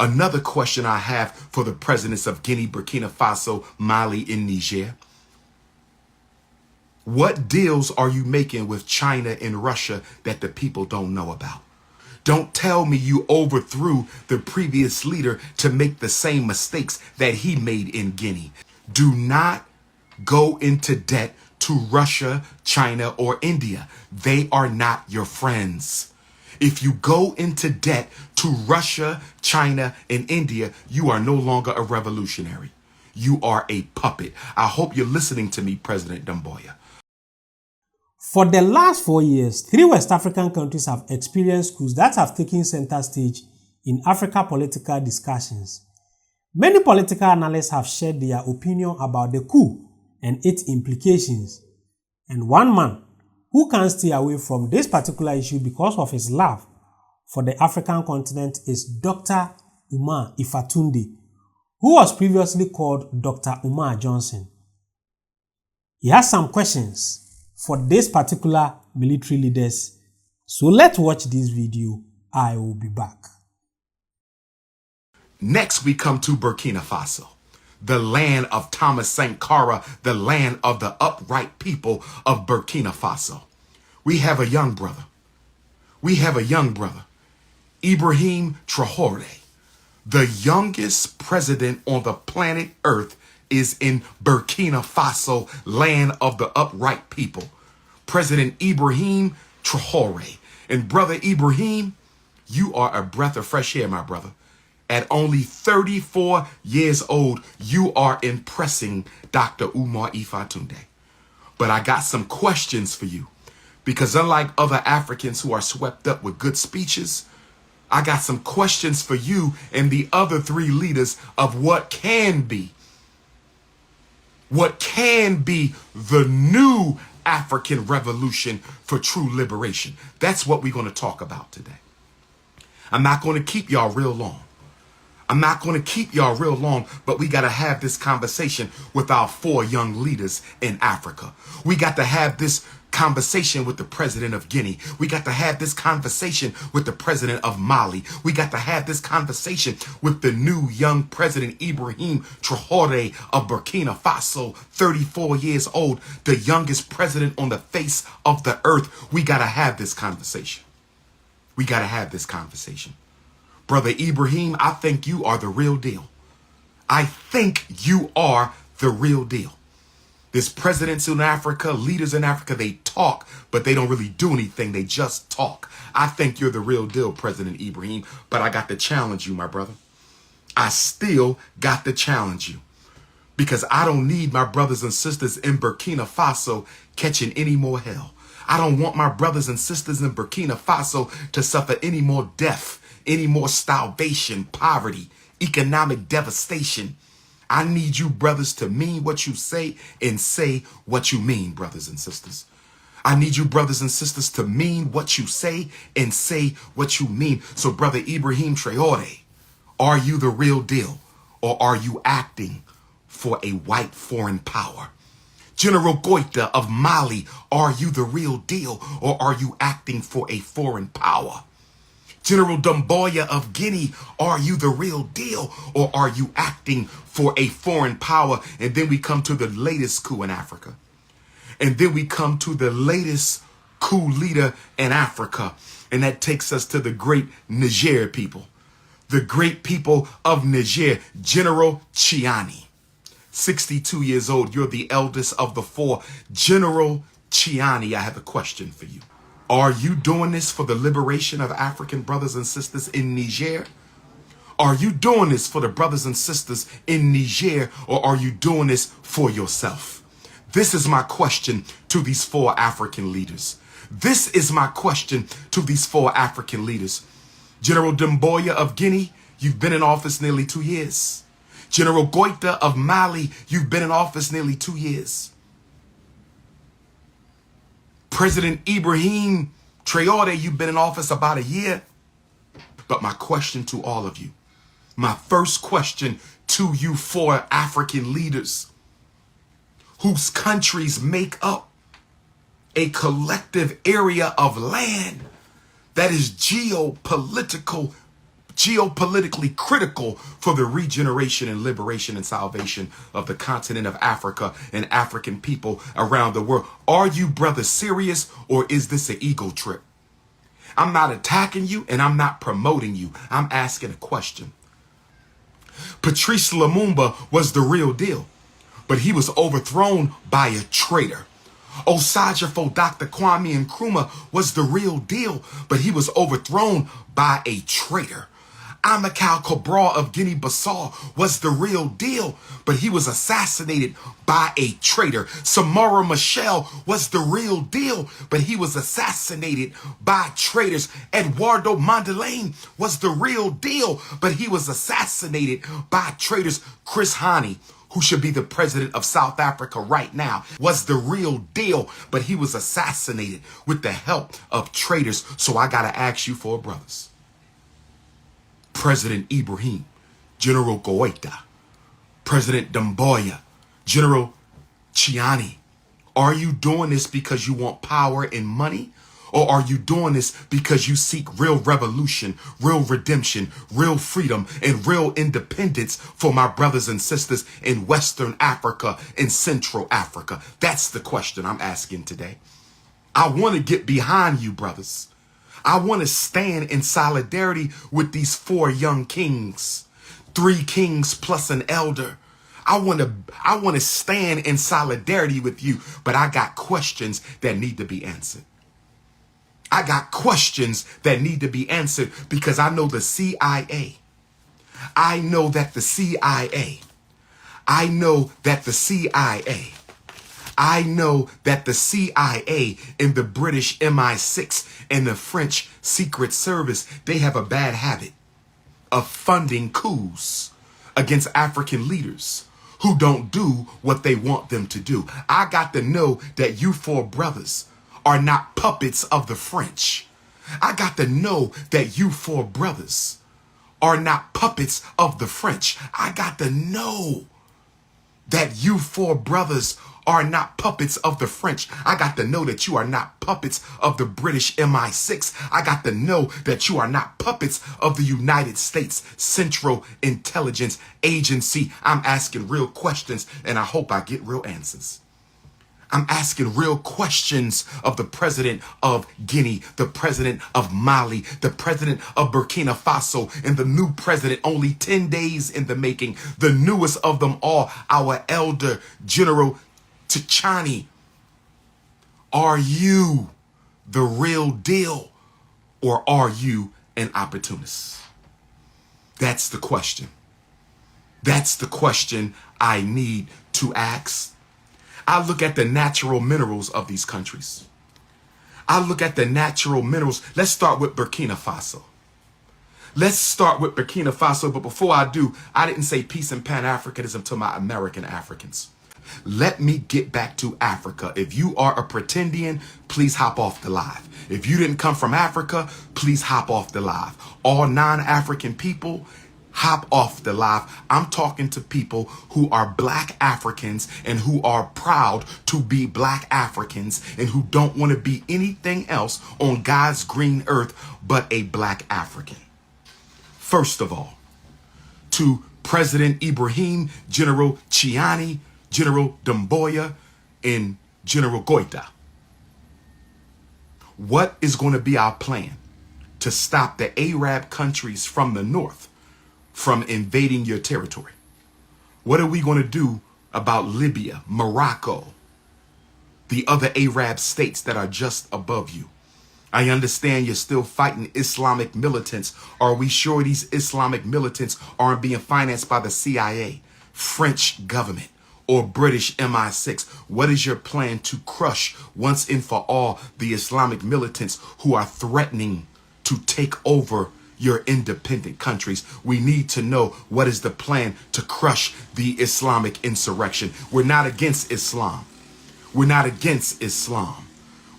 Another question I have for the presidents of Guinea, Burkina Faso, Mali, and Niger. What deals are you making with China and Russia that the people don't know about? Don't tell me you overthrew the previous leader to make the same mistakes that he made in Guinea. Do not go into debt to Russia, China, or India. They are not your friends. If you go into debt to Russia, China, and India, you are no longer a revolutionary. You are a puppet. I hope you're listening to me, President Doumbouya. For the last 4 years, 3 West African countries have experienced coups that have taken center stage in Africa political discussions. Many political analysts have shared their opinion about the coup and its implications. And one man who can't stay away from this particular issue because of his love for the African continent is Dr. Umar Ifatunde, who was previously called Dr. Umar Johnson. He has some questions for this particular military leaders. So let's watch this video. I will be back. Next, we come to Burkina Faso, the land of Thomas Sankara, the land of the upright people of Burkina Faso. We have a young brother. Ibrahim Traore, the youngest president on the planet Earth, is in Burkina Faso, land of the upright people. President Ibrahim Traore. And brother Ibrahim, you are a breath of fresh air, my brother. At only 34 years old, you are impressing Dr. Umar Ifatunde. But I got some questions for you, because unlike other Africans who are swept up with good speeches, I got some questions for you and the other 3 leaders of what can be the new African revolution for true liberation. That's what we're going to talk about today. I'm not going to keep y'all real long. But we got to have this conversation with our 4 young leaders in Africa. We got to have this conversation with the president of Guinea. We got to have this conversation with the president of Mali. We got to have this conversation with the new young president, Ibrahim Traore of Burkina Faso, 34 years old, the youngest president on the face of the earth. We got to have this conversation. Brother Ibrahim, I think you are the real deal. There's presidents in Africa, leaders in Africa, they talk, but they don't really do anything. They just talk. I think you're the real deal, President Ibrahim, but I got to challenge you, my brother. I still got to challenge you, because I don't need my brothers and sisters in Burkina Faso catching any more hell. I don't want my brothers and sisters in Burkina Faso to suffer any more death, any more starvation, poverty, economic devastation. I need you brothers to mean what you say and say what you mean, brothers and sisters. I need you brothers and sisters to mean what you say and say what you mean. So brother Ibrahim Traore, are you the real deal, or are you acting for a white foreign power? General Goita of Mali, are you the real deal, or are you acting for a foreign power? General Doumbouya of Guinea, are you the real deal, or are you acting for a foreign power? And then we come to the latest coup in Africa. And then we come to the latest coup leader in Africa. And that takes us to the great Niger people. The great people of Niger, General Chiani. 62 years old, you're the eldest of the 4. General Chiani, I have a question for you. Are you doing this for the liberation of African brothers and sisters in Niger? Are you doing this for the brothers and sisters in Niger, or are you doing this for yourself? This is my question to these 4 African leaders. General Doumbouya of Guinea, you've been in office nearly 2 years. General Goita of Mali, you've been in office nearly 2 years. President Ibrahim Traore, you've been in office about a year. But my question to all of you, my first question to you 4 African leaders whose countries make up a collective area of land that is geopolitical geopolitically critical for the regeneration and liberation and salvation of the continent of Africa and African people around the world. Are you, brother, serious, or is this an ego trip? I'm not attacking you and I'm not promoting you. I'm asking a question. Patrice Lumumba was the real deal, but he was overthrown by a traitor. Osajifo Dr. Kwame Nkrumah was the real deal, but he was overthrown by a traitor. Amilcar Cabral of Guinea-Bissau was the real deal, but he was assassinated by a traitor. Samora Machel was the real deal, but he was assassinated by traitors. Eduardo Mondlane was the real deal, but he was assassinated by traitors. Chris Hani, who should be the president of South Africa right now, was the real deal, but he was assassinated with the help of traitors. So I gotta ask you for brothers. President Ibrahim, General Goita, President Doumbouya, General Chiani, are you doing this because you want power and money? Or are you doing this because you seek real revolution, real redemption, real freedom, and real independence for my brothers and sisters in Western Africa and Central Africa? That's the question I'm asking today. I want to get behind you, brothers. I want to stand in solidarity with these 4 young kings, 3 kings plus an elder. I want to stand in solidarity with you, but I got questions that need to be answered. I got questions that need to be answered because I know the CIA. I know that the CIA. I know that the CIA. I know that the CIA and the British MI6 and the French Secret Service, they have a bad habit of funding coups against African leaders who don't do what they want them to do. I got to know that you 4 brothers are not puppets of the French. I got to know that you 4 brothers are not puppets of the French. I got to know that you 4 brothers are not puppets of the French. I got to know that you are not puppets of the British MI6. I got to know that you are not puppets of the United States Central Intelligence Agency. I'm asking real questions and I hope I get real answers. I'm asking real questions of the president of Guinea, the president of Mali, the president of Burkina Faso, and the new president only 10 days in the making, the newest of them all, our elder General Tichani. Are you the real deal or are you an opportunist? That's the question. That's the question I need to ask. I look at the natural minerals of these countries. I look at the natural minerals. Let's start with Burkina Faso. Let's start with Burkina Faso. But before I do, I didn't say peace and Pan-Africanism to my American Africans. Let me get back to Africa. If you are a pretendian, please hop off the live. If you didn't come from Africa, please hop off the live. All non-African people, hop off the live. I'm talking to people who are Black Africans and who are proud to be Black Africans and who don't want to be anything else on God's green earth but a Black African. First of all, to President Ibrahim, General Chiani, General Doumbouya, and General Goita. What is going to be our plan to stop the Arab countries from the north from invading your territory? What are we going to do about Libya, Morocco, the other Arab states that are just above you? I understand you're still fighting Islamic militants. Are we sure these Islamic militants aren't being financed by the CIA, French government, or British MI6? What is your plan to crush once and for all the Islamic militants who are threatening to take over your independent countries? We need to know what is the plan to crush the Islamic insurrection. We're not against Islam. We're not against Islam.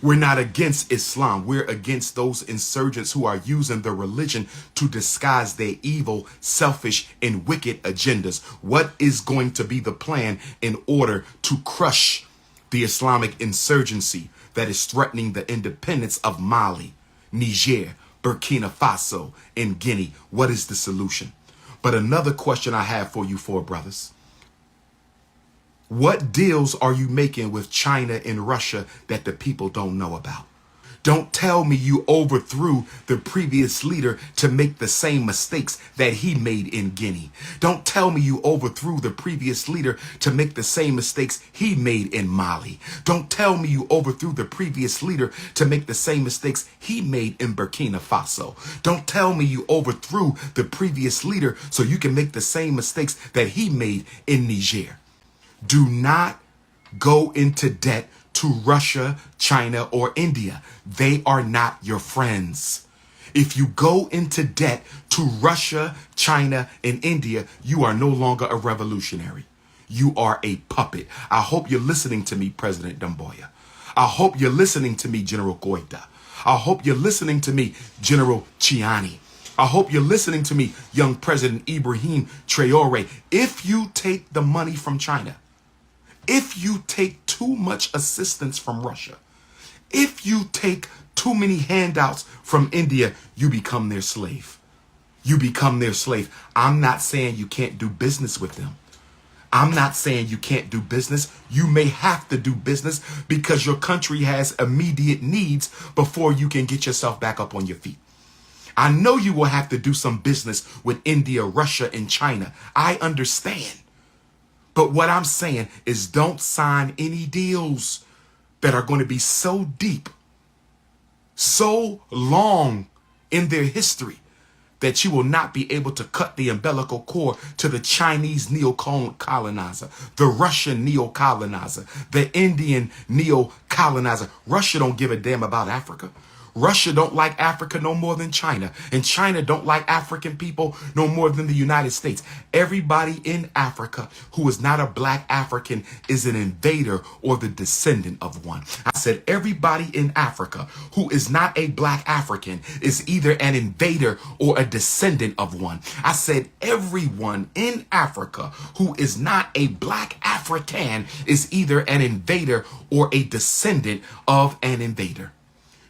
We're not against Islam. We're against those insurgents who are using the religion to disguise their evil, selfish, and wicked agendas. What is going to be the plan in order to crush the Islamic insurgency that is threatening the independence of Mali, Niger, Burkina Faso, and Guinea. What is the solution? But another question I have for you four brothers. What deals are you making with China and Russia that the people don't know about? Don't tell me you overthrew the previous leader to make the same mistakes that he made in Guinea. Don't tell me you overthrew the previous leader to make the same mistakes he made in Mali. Don't tell me you overthrew the previous leader to make the same mistakes he made in Burkina Faso. Don't tell me you overthrew the previous leader so you can make the same mistakes that he made in Niger. Do not go into debt to Russia, China, or India. They are not your friends. If you go into debt to Russia, China, and India, you are no longer a revolutionary. You are a puppet. I hope you're listening to me, President Doumbouya. I hope you're listening to me, General Goita. I hope you're listening to me, General Chiani. I hope you're listening to me, young President Ibrahim Traore. If you take the money from China, if you take too much assistance from Russia, if you take too many handouts from India, you become their slave. You become their slave. I'm not saying you can't do business with them. I'm not saying you can't do business. You may have to do business because your country has immediate needs before you can get yourself back up on your feet. I know you will have to do some business with India, Russia, and China. I understand. But what I'm saying is don't sign any deals that are going to be so deep, so long in their history that you will not be able to cut the umbilical cord to the Chinese neo-colonizer, the Russian neo-colonizer, the Indian neo-colonizer. Russia don't give a damn about Africa. Russia don't like Africa no more than China. And China don't like African people no more than the United States. Everybody in Africa who is not a black African is an invader or the descendant of one. I said everybody in Africa who is not a black African is either an invader or a descendant of one. I said everyone in Africa who is not a black African is either an invader or a descendant of an invader.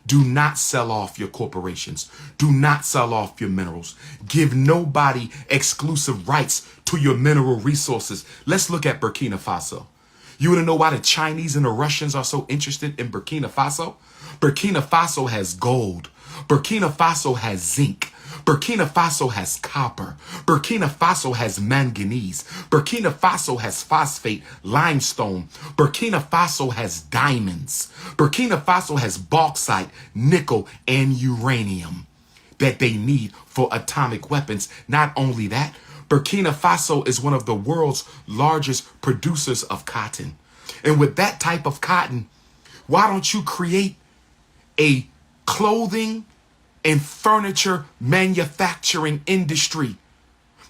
Do not sell off your corporations. Do not sell off your minerals. Give nobody exclusive rights to your mineral resources. Let's look at Burkina Faso. You want to know why the Chinese and the Russians are so interested in Burkina Faso? Burkina Faso has gold. Burkina Faso has zinc. Burkina Faso has copper. Burkina Faso has manganese. Burkina Faso has phosphate, limestone. Burkina Faso has diamonds. Burkina Faso has bauxite, nickel, and uranium that they need for atomic weapons. Not only that, Burkina Faso is one of the world's largest producers of cotton. And with that type of cotton, why don't you create a clothing and furniture manufacturing industry?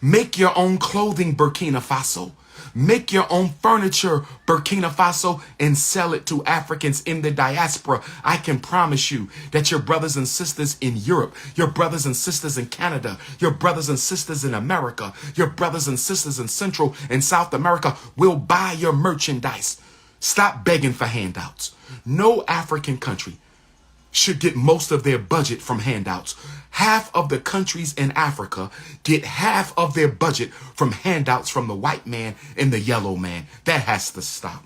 Make your own clothing, Burkina Faso. Make your own furniture, Burkina Faso, and sell it to Africans in the diaspora. I can promise you that your brothers and sisters in Europe, your brothers and sisters in Canada, your brothers and sisters in America, your brothers and sisters in Central and South America will buy your merchandise. Stop begging for handouts. No African country should get most of their budget from handouts. Half of the countries in Africa get half of their budget from handouts from the white man and the yellow man. That has to stop.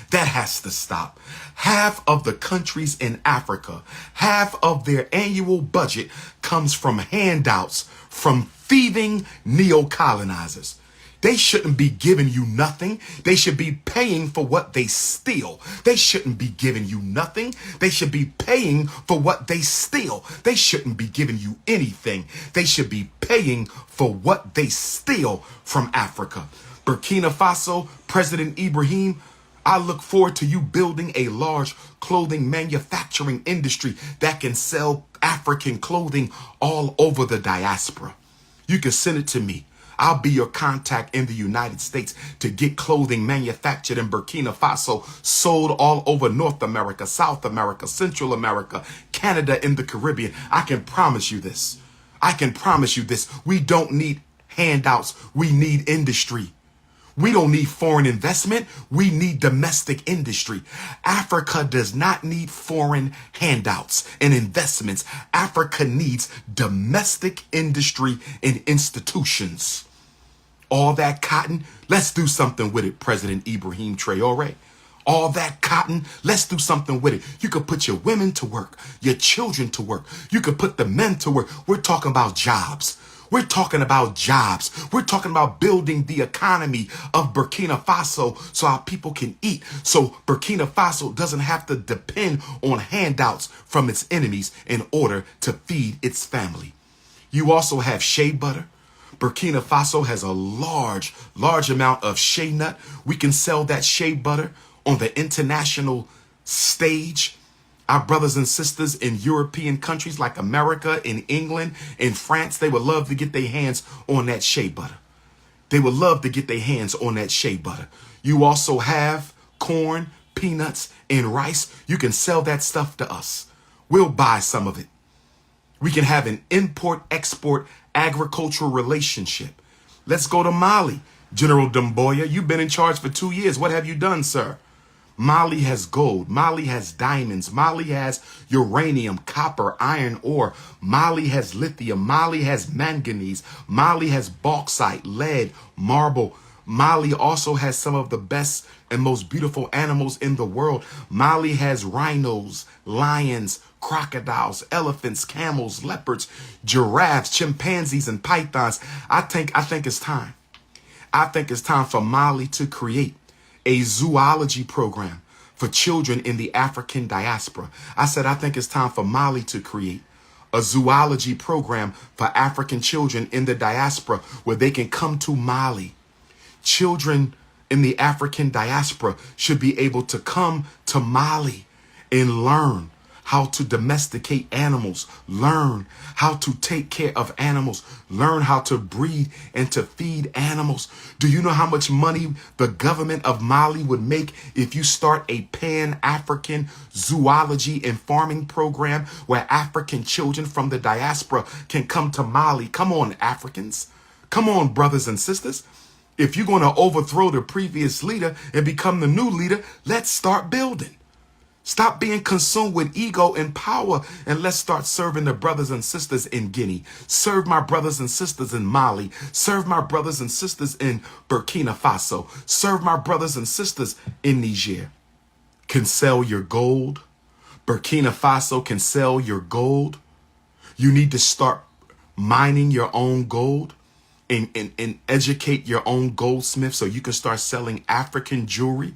That has to stop. Half of the countries in Africa, half of their annual budget comes from handouts from thieving neo-colonizers. They shouldn't be giving you nothing. They should be paying for what they steal. They shouldn't be giving you nothing. They should be paying for what they steal. They shouldn't be giving you anything. They should be paying for what they steal from Africa. Burkina Faso, President Ibrahim, I look forward to you building a large clothing manufacturing industry that can sell African clothing all over the diaspora. You can send it to me. I'll be your contact in the United States to get clothing manufactured in Burkina Faso, sold all over North America, South America, Central America, Canada, and the Caribbean. I can promise you this. I can promise you this. We don't need handouts. We need industry. We don't need foreign investment. We need domestic industry. Africa does not need foreign handouts and investments. Africa needs domestic industry and institutions. All that cotton, let's do something with it, President Ibrahim Traore. All that cotton, let's do something with it. You could put your women to work, your children to work. You could put the men to work. We're talking about jobs. We're talking about jobs. We're talking about building the economy of Burkina Faso so our people can eat. So Burkina Faso doesn't have to depend on handouts from its enemies in order to feed its family. You also have shea butter. Burkina Faso has a large amount of shea nut. We can sell that shea butter on the international stage. Our brothers and sisters in European countries like America, in England, in France, they would love to get their hands on that shea butter. They would love to get their hands on that shea butter. You also have corn, peanuts, and rice. You can sell that stuff to us. We'll buy some of it. We can have an import-export agricultural relationship. Let's go to Mali. General Doumbouya, you've been in charge for 2 years. What have you done, sir? Mali has gold. Mali has diamonds. Mali has uranium, copper, iron ore. Mali has lithium. Mali has manganese. Mali has bauxite, lead, marble. Mali also has some of the best and most beautiful animals in the world. Mali has rhinos, lions, crocodiles, elephants, camels, leopards, giraffes, chimpanzees, and pythons. I think it's time. I think it's time for Mali to create a zoology program for children in the African diaspora. I think it's time for Mali to create a zoology program for African children in the diaspora where they can come to Mali. Children in the African diaspora should be able to come to Mali and learn how to domesticate animals, learn how to take care of animals, learn how to breed and to feed animals. Do you know how much money the government of Mali would make if you start a Pan-African zoology and farming program where African children from the diaspora can come to Mali? Come on, Africans. Come on, brothers and sisters. If you're going to overthrow the previous leader and become the new leader, let's start building. Stop being consumed with ego and power, and let's start serving the brothers and sisters in Guinea. Serve my brothers and sisters in Mali. Serve my brothers and sisters in Burkina Faso. Serve my brothers and sisters in Niger. Can sell your gold. Burkina Faso can sell your gold. You need to start mining your own gold and educate your own goldsmith so you can start selling African jewelry.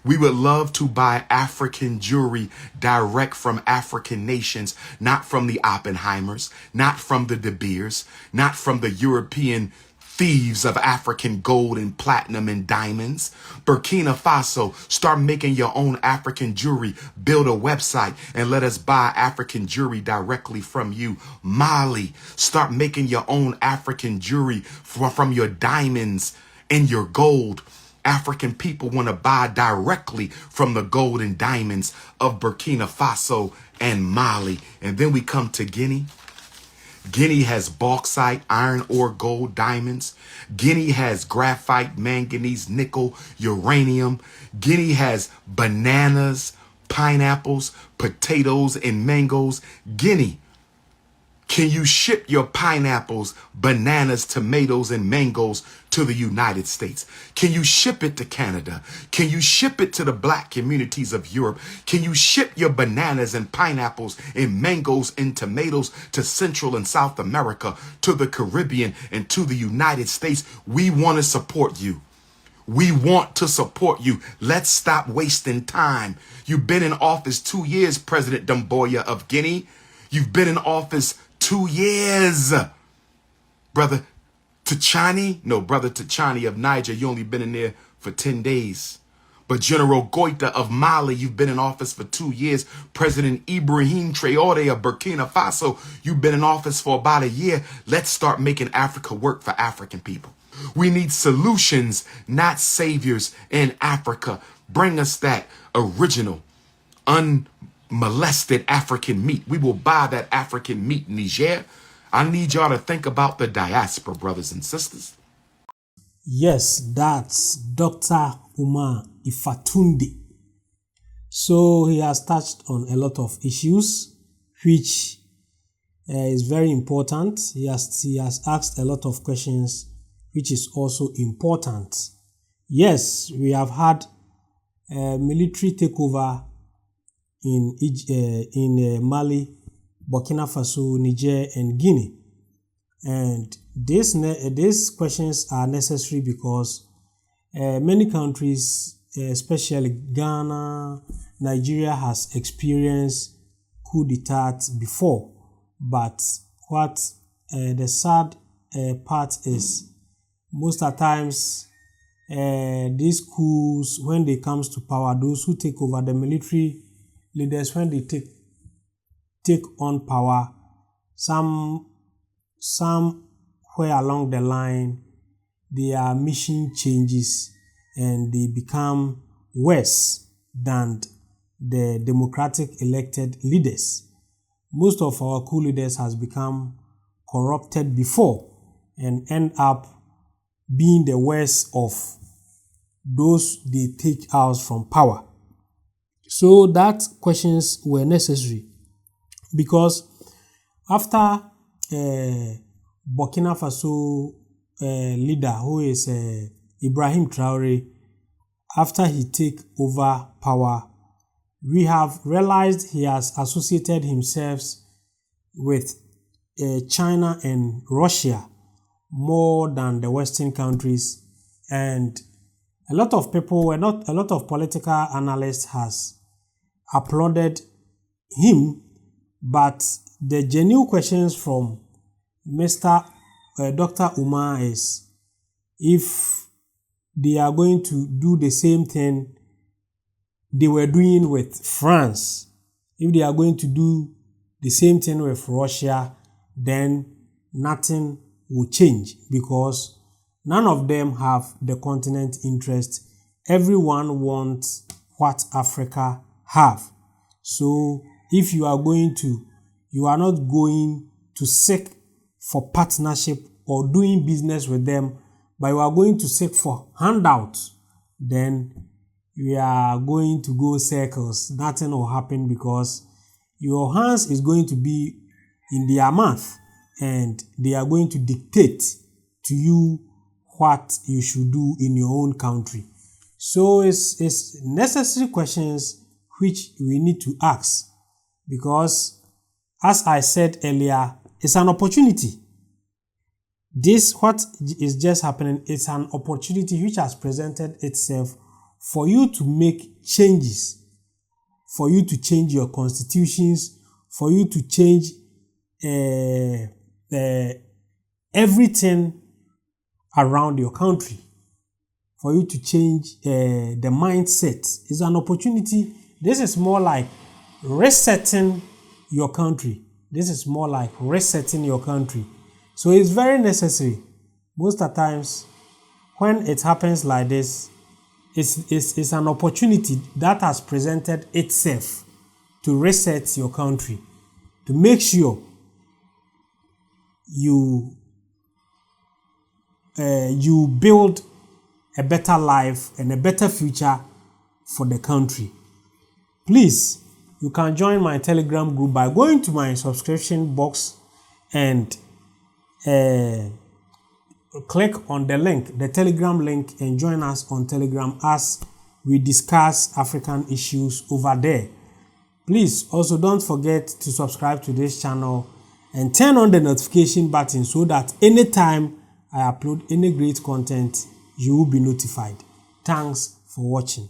We would love to buy African jewelry direct from African nations, not from the Oppenheimers, not from the De Beers, not from the European thieves of African gold and platinum and diamonds. Burkina Faso, start making your own African jewelry. Build a website and let us buy African jewelry directly from you. Mali, start making your own African jewelry from your diamonds and your gold. African people want to buy directly from the gold and diamonds of Burkina Faso and Mali. And then we come to Guinea. Guinea has bauxite, iron ore, gold, diamonds. Guinea has graphite, manganese, nickel, uranium. Guinea has bananas, pineapples, potatoes, and mangoes. Guinea, can you ship your pineapples, bananas, tomatoes, and mangoes to the United States? Can you ship it to Canada? Can you ship it to the black communities of Europe? Can you ship your bananas and pineapples and mangoes and tomatoes to Central and South America, to the Caribbean, and to the United States? We want to support you. We want to support you. Let's stop wasting time. You've been in office 2 years, President Doumbouya of Guinea. You've been in office 2 years. Brother Tchani of Niger, you only been in there for 10 days. But General Goita of Mali, you've been in office for 2 years. President Ibrahim Traore of Burkina Faso, you've been in office for about a year. Let's start making Africa work for African people. We need solutions, not saviors in Africa. Bring us that original, unmolested African meat. We will buy that African meat, Niger. I need y'all to think about the diaspora, brothers and sisters. Yes, that's Dr. Umar Ifatunde. So he has touched on a lot of issues, which is very important. He has asked a lot of questions, which is also important. Yes, we have had a military takeover in Mali, Burkina Faso, Niger, and Guinea. And these questions are necessary because many countries, especially Ghana, Nigeria, has experienced coup d'etat before. But what the sad part is, most of the times, these coups, when they comes to power, those who take over, the military leaders, when they take on power, somewhere along the line, their mission changes and they become worse than the democratic elected leaders. Most of our coup leaders has become corrupted before and end up being the worst of those they take out from power. So that questions were necessary because after Burkina Faso leader, who is Ibrahim Traore, after he take over power, we have realized he has associated himself with China and Russia more than the Western countries, and a lot of people a lot of political analysts has applauded him, but the genuine questions from Mr. Dr. Umar is if they are going to do the same thing they were doing with France, if they are going to do the same thing with Russia, then nothing will change because none of them have the continent interest. Everyone wants what Africa have. So if you are not going to seek for partnership or doing business with them, but you are going to seek for handouts, then we are going to go circles. Nothing will happen because your hands is going to be in their mouth and they are going to dictate to you what you should do in your own country. So it's necessary questions which we need to ask because, as I said earlier, it's an opportunity. This, what is just happening, it's an opportunity which has presented itself for you to make changes, for you to change your constitutions, for you to change everything around your country, for you to change the mindset. It's an opportunity. This is more like resetting your country. This is more like resetting your country. So it's very necessary. Most of the times, when it happens like this, it's an opportunity that has presented itself to reset your country, to make sure you build a better life and a better future for the country. Please, you can join my Telegram group by going to my subscription box and click on the link, the Telegram link, and join us on Telegram as we discuss African issues over there. Please also don't forget to subscribe to this channel and turn on the notification button so that anytime I upload any great content, you will be notified. Thanks for watching.